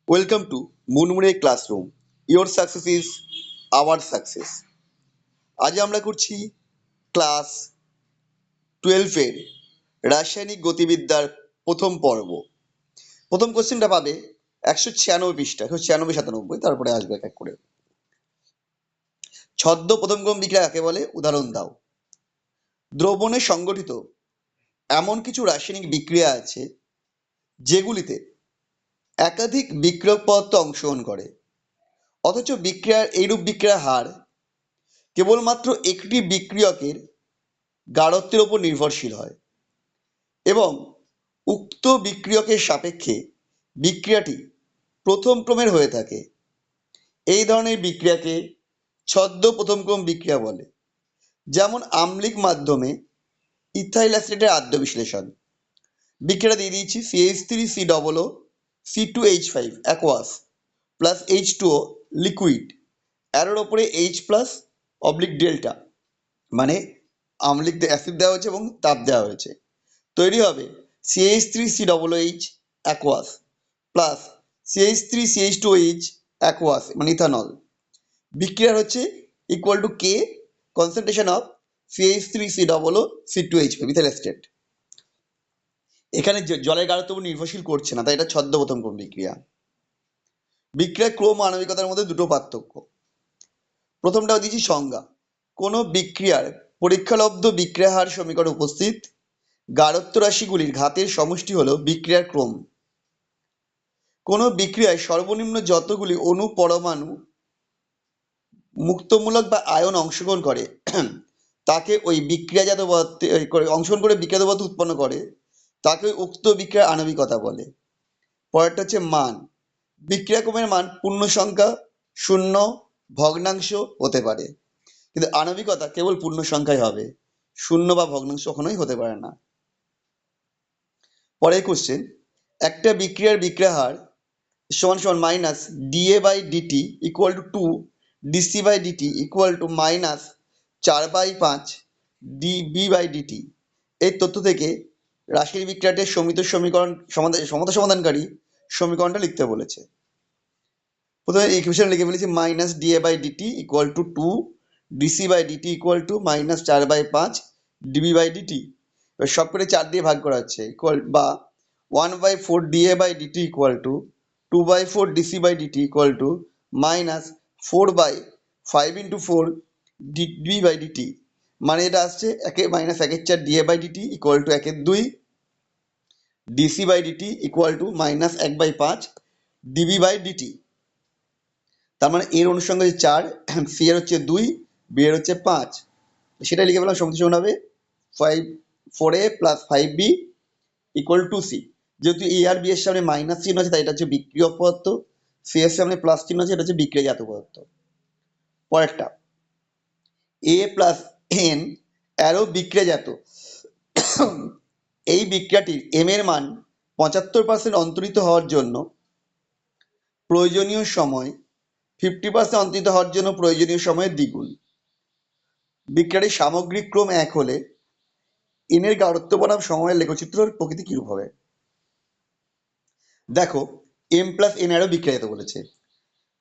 Welcome to মুনমুনের classroom. Your success is our success. আজ আমরা করছি ক্লাস 12 এর রাসায়নিক গতিবিদ্যার প্রথম পর্ব। প্রথম কোশ্চেনটা পাবে 196 পৃষ্ঠা, 196-97, তারপরে আসবে এক এক করে। ছদ্ম প্রথমক্রম বিক্রিয়া কাকে বলে? উদাহরণ দাও। দ্রবণে সংগঠিত এমন কিছু রাসায়নিক বিক্রিয়া আছে যেগুলিতে একাধিক বিক্রিয়ক পদার্থ অংশগ্রহণ করে, অথচ বিক্রিয়ার এইরূপ বিক্রিয়ার হার কেবলমাত্র একটি বিক্রিয়কের গাঢ়ত্বের উপর নির্ভরশীল হয় এবং উক্ত বিক্রিয়কের সাপেক্ষে বিক্রিয়াটি প্রথম ক্রমের হয়ে থাকে। এই ধরনের বিক্রিয়াকে ছদ্ম প্রথমক্রম বিক্রিয়া বলে। যেমন আম্লিক মাধ্যমে ইথাইল অ্যাসিটেটের আদ্য বিশ্লেষণ। বিক্রিয়াটা দিয়ে দিয়েছি, CH3COO C2H5 aqueous plus H2O liquid, অ্যারোর ওপরে H প্লাস অবলিক ডেল্টা, মানে আম্লিক অ্যাসিড দেওয়া হয়েছে এবং তাপ দেওয়া হয়েছে। তৈরি হবে CH3COOH aqueous plus CH3CH2OH aqueous, মানে ইথানল। বিক্রিয়ার হচ্ছে equal to K concentration of CH3COO C2H5 ethyl acetate. এখানে জলের গাঢ়ত্ব উপর নির্ভরশীল করছে না, তাই এটা ছদ্ম প্রথমক্রম বিক্রিয়া। বিক্রিয়ার ক্রম ও আণবিকতার মধ্যে দুটো পার্থক্য। প্রথমটা দিয়েছি সংজ্ঞা। কোনো বিক্রিয়ার পরীক্ষালব্ধ বিক্রিয়া হার সমীকরণ উপস্থিত গাঢ়ত্ব রাশিগুলির ঘাতের সমষ্টি হলো বিক্রিয়ার ক্রম। কোনো বিক্রিয়ায় সর্বনিম্ন যতগুলি অণু, পরমাণু, মুক্তমূলক বা আয়ন অংশগ্রহণ করে তাকে ওই বিক্রিয়াজাত অংশগ্রহণ করে বিক্রিয়াজাত পদার্থ উৎপন্ন করে তাকে উক্ত বিক্রিয়ার আণবিকতা বলে। পরেরটা হচ্ছে মান। বিক্রিয়াক্রমের মান পূর্ণ সংখ্যা, শূন্য, ভগ্নাংশ হতে পারে, কিন্তু আণবিকতা কেবল পূর্ণ সংখ্যাই হবে, শূন্য বা ভগ্নাংশ কখনোই হতে পারে না। পরের কোশ্চেন, একটা বিক্রিয়ার বিক্রিয়া হার সমান সমান minus dA/dt equal to 2 dC/dt equal to minus 4/5 dB/dt। এই তথ্য থেকে রাশির বিক্রিয়াটির সমতা সমাধানকারী সমীকরণটা লিখতে বলেছে। প্রথমে ইকুয়েশন লিখে ফেলেছি, minus dA/dt equal to 2 dC/dt equal to minus 4/5 dB/dt। এবার সব করে 4 দিয়ে ভাগ করা হচ্ছে, ইকুয়াল বা 1/4 dA/dt equal to 2/4 dC/dt equal to minus 4/5 into 4 dB/dt, মানে এটা আসছে minus 1/4 dA/dt equal to 1/2 dC/dt equal to minus 1/5 dB/dt। তার মানে এর অনুসঙ্গ হচ্ছে 4, সি এর হচ্ছে 2, বি এর হচ্ছে 5, সেটা লিখে ফেলাম। সমস্ত সমান হবে 4a plus 5b equal to C. যেহেতু এ আর বি এর সামনে মাইনাস চিহ্ন আছে তাই এটা হচ্ছে বিক্রিয়ক পদার্থ, সি এর সামনে প্লাস চিহ্ন আছে, এটা হচ্ছে বিক্রিয়াজাত পদার্থ। পরেরটা, এ প্লাস এন অ্যারো বিক্রিয়াজাত। এই বিক্রিয়াটির এম এর মান 75% অন্তরিত হওয়ার জন্য প্রয়োজনীয় সময় 50% অন্তরিত হওয়ার জন্য প্রয়োজনীয় সময়ের দ্বিগুণ। বিক্রিয়াটির সামগ্রিক ক্রম 1 হলে এন এর গাঢ়ত্ব বনাম সময়ের লেখচিত্রের প্রকৃতি কিরূপ হবে? দেখো, এম প্লাস এন অ্যারো বিক্রিয়াজাত বলেছে।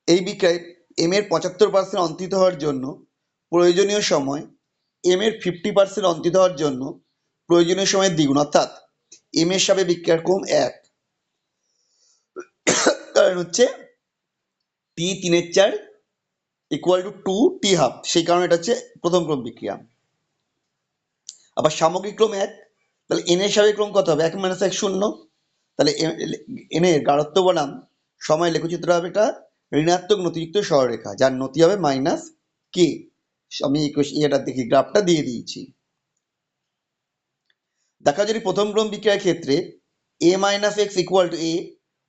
এই বিক্রিয়ায় এম এর 75% অন্তরিত হওয়ার জন্য প্রয়োজনীয় সময় এম এর 50% অন্তরিত হওয়ার জন্য প্রয়োজনীয় সময়ের দ্বিগুণ, অর্থাৎ এম এর সাথে বিক্রিয়ার ক্রম 1, কারণ হচ্ছে টি 3/4 ইকুয়াল টু 2 টি হাফ, সেই কারণে এটা হচ্ছে প্রথম ক্রম বিক্রিয়া। আবার সামগ্রিক ক্রম 1, তাহলে এন এর সাপেক্ষে ক্রম কত হবে? 1 - 1 0, তাহলে এন এর গাঢ়ত্ব বনাম সময় লেখচিত্র হবে একটা ঋণাত্মক নতিযুক্ত সরলরেখা, যার নতি হবে মাইনাস কে। আমি এটা দেখি, গ্রাফটা দিয়ে দিয়েছি। দেখা যদি প্রথম ক্রম বিক্রিয়ার ক্ষেত্রে a minus x equal to a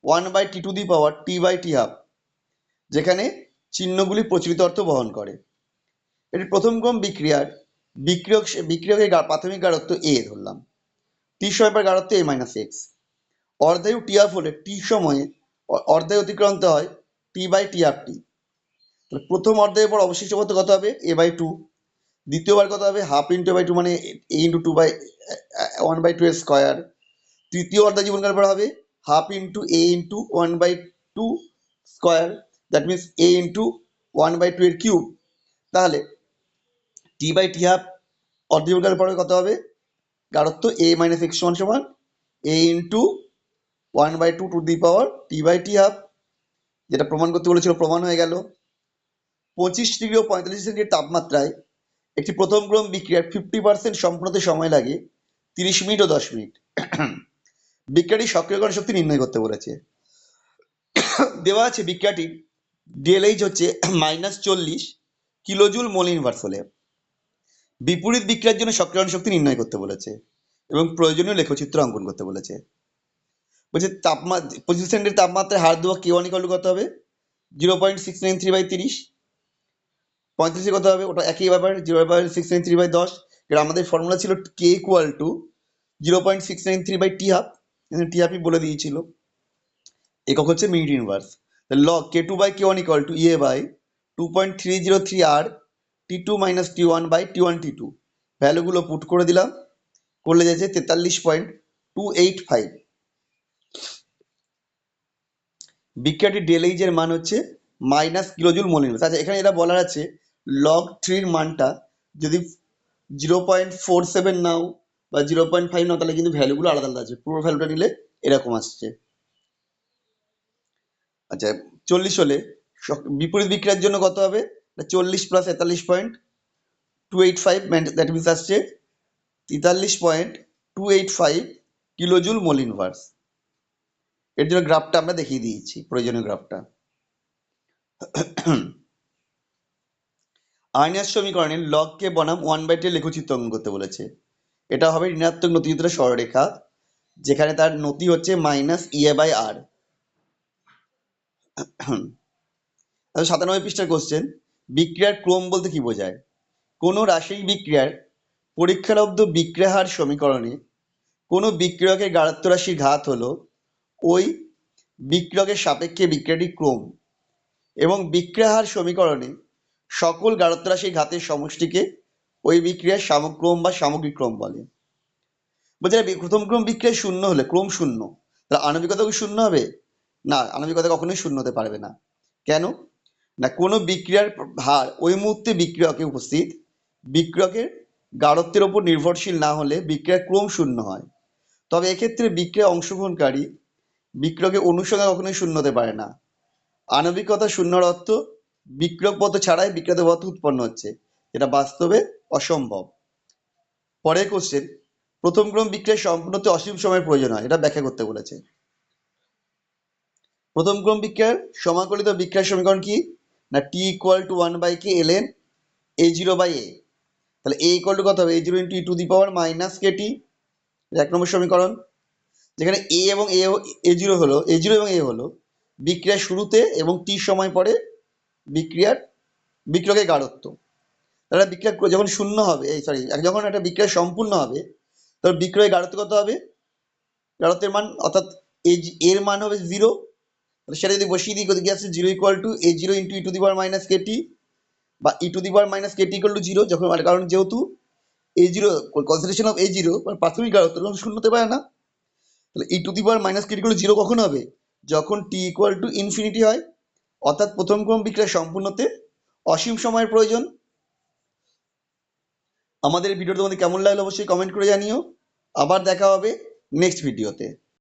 1/t two the power t/t half, যেখানে চিহ্নগুলি প্রচলিত অর্থ বহন করে। এটি প্রথম ক্রম বিক্রিয়ার বিক্রিয়কের প্রাথমিক গাঢ়ত্ব a ধরলাম, টি সময় পর গাঢ়ত্ব a মাইনাস এক্স। অর্ধায়ু টি হাফ হলে টি সময়ে অর্ধায়ু অতিক্রান্ত হয় t/t হাফ টি। প্রথম অর্ধায়ুর পর অবশিষ্ট পদার্থ কত হবে? a/2। দ্বিতীয়বার কত হবে? হাফ ইন্টু a/2, মানে a ইন্টু 1/2 স্কোয়ার। তৃতীয় অর্ধায় জীবনকাল পর হবে half into a into 1/2 to square, that means a into 1/2 এর কিউব, তাহলে টি বাই টি হাফ অর্ধবর্গের পরে কত হবে? গাঢ়ত্ব এ মাইনাস এক্স সমান সমান a into 1/2 to the power T by T half, যেটা প্রমাণ করতে বলেছিল প্রমাণ হয়ে গেল। 25 ডিগ্রি ও 45 ডিগ্রি তাপমাত্রায় একটি প্রথম ক্রম বিক্রিয়ার 50% সম্পূর্ণ হতে সময় লাগে 30 মিনিট ও 10 মিনিট। বিক্রিয়াটি সক্রিয়করণ শক্তি নির্ণয় করতে বলেছে। দেওয়া আছে বিক্রিয়াটির ডিএলএইচ হচ্ছে -40 কিলোজুল মোল ইনভার্স হলে বিপরীত বিক্রিয়ার জন্য সক্রিয়করণ শক্তি নির্ণয় করতে বলেছে এবং প্রয়োজনীয় লেখচিত্র অঙ্কন করতে বলেছে। বলছে তাপমাত্রা 25 সেকেন্ডের তাপমাত্রায় হার দেওয়া K1 ইকুয়াল টু কত হবে? 0.693/30। 35 কত হবে? ওটা একই ব্যাপার, 0.693/10। এবার আমাদের ফর্মুলা ছিল K ইকুয়াল টু 0.693/টি হাফ, টি হাফই বলে দিয়েছিল। একক হচ্ছে minute inverse. Log K2/K1 equal to EA বাই 2.303R T2 মাইনাস T1/T1 T2। ভ্যালুগুলো পুট করে দিলাম, করলে যাচ্ছে 43.285। বিক্রিয়াটির ডেলএইচ এর মান হচ্ছে মাইনাস কিলোজুল মোল ইনভার্স। আচ্ছা, এখানে এটা বলার আছে লগ 3 মানটা যদি 0.47 নাও বা 0.5 নাও, তাহলে কিন্তু ভ্যালুগুলো আলাদা আলাদা আছে। পুরো ভ্যালুটা নিলে এরকম আসছে। আচ্ছা, 40 হলে বিপরীত বিক্রিয়ার জন্য কত হবে? 40 প্লাস 43.285, দ্যাট মিনস আসছে 43.285 কিলোজুল মোল ইনভার্স। এর জন্য গ্রাফটা আমরা দেখিয়ে দিয়েছি, প্রয়োজনীয় গ্রাফটা। আর্নিয়ার সমীকরণে লগ কে বনাম 1/2 লেখচিত্র অঙ্কন করতে বলেছে। এটা হবে ঋণাত্মক নতিযুক্ত সরলরেখা, যেখানে তার নতি হচ্ছে -EA/R। 97 পৃষ্ঠার কোশ্চেন, বিক্রিয়ার ক্রম বলতে কি বোঝায়? কোনো রাসায়নিক বিক্রিয়ার পরীক্ষালব্ধ বিক্রিয়া হার সমীকরণে কোনো বিক্রিয়কের গাঢ়ত্ব রাশির ঘাত হলো ওই বিক্রিয়কের সাপেক্ষে বিক্রিয়াটির ক্রম, এবং বিক্রিয়া হার সমীকরণে সকল গাঢ়ত্ব রাশির ঘাতের সমষ্টিকে ওই বিক্রিয়ার সামক্রম বা সামগ্রিক ক্রম বলে। বলছে প্রথম ক্রম বিক্রিয়া শূন্য হলে, ক্রম শূন্য, তাহলে আণবিকতা কি শূন্য হবে? না, আণবিকতা কখনোই শূন্য হতে পারবে না। কেন না? কোনো বিক্রিয়ার হার ওই মুহূর্তে বিক্রিয়কে উপস্থিত বিক্রিয়কের গাঢ়ত্বের উপর নির্ভরশীল না হলে বিক্রিয়ার ক্রম শূন্য হয়। তবে এক্ষেত্রে বিক্রিয়া অংশগ্রহণকারী বিক্রিয়কের অনুসংখ্যা কখনোই শূন্য হতে পারে না। আণবিকতা শূন্যর অর্থ বিক্রিয়ক পদ ছাড়াই বিক্রিয়ক পদার্থ উৎপন্ন হচ্ছে, যেটা বাস্তবে অসম্ভব। পরের কোশ্চেন, প্রথম ক্রম বিক্রিয়া সম্পূর্ণ হতে অসীম সময়ের প্রয়োজন হয়, এটা ব্যাখ্যা করতে বলেছে। প্রথম ক্রম বিক্রিয়ার সমাকলিত বিক্রিয়ার সমীকরণ কি? না T equal to 1/K ln A0/A। তাহলে A ইকুয়াল টু কত হবে? A0 ইন্টু e⁻ KT, এক নম্বর সমীকরণ। যেখানে A এবং A0 হলো, A0 এবং A হলো বিক্রিয়ার শুরুতে এবং T সময় পরে বিক্রিয়কের গাঢ়ত্ব। তাহলে বিক্রিয়া যখন শূন্য হবে, যখন একটা বিক্রিয়া সম্পূর্ণ হবে, তখন বিক্রিয়কের গাঢ়ত্ব কত হবে? গাঢ়ত্বের মান অর্থাৎ এর মান হবে 0। সেটা যদি বসিয়ে দিই, কি আসছে? 0 equal to A0 into e⁻KT বা e⁻KT ইকুয়াল টু 0, যখন, কারণ যেহেতু A0 কনসেন্ট্রেশন অফ A0 প্রাথমিক গাঢ়ত্ব তখন শূন্য হতে পারে না। তাহলে e⁻KT ইকুয়াল টু 0 কখন হবে? যখন T ইকুয়াল টু ইনফিনিটি হয়, অর্থাৎ প্রথম ক্রম বিক্রিয়া সম্পূর্ণ হতে অসীম সময়ের প্রয়োজন। আমাদের ভিডিওটা তোমাদের কেমন লাগলো অবশ্যই কমেন্ট করে জানিও। আবার দেখা হবে নেক্সট ভিডিওতে।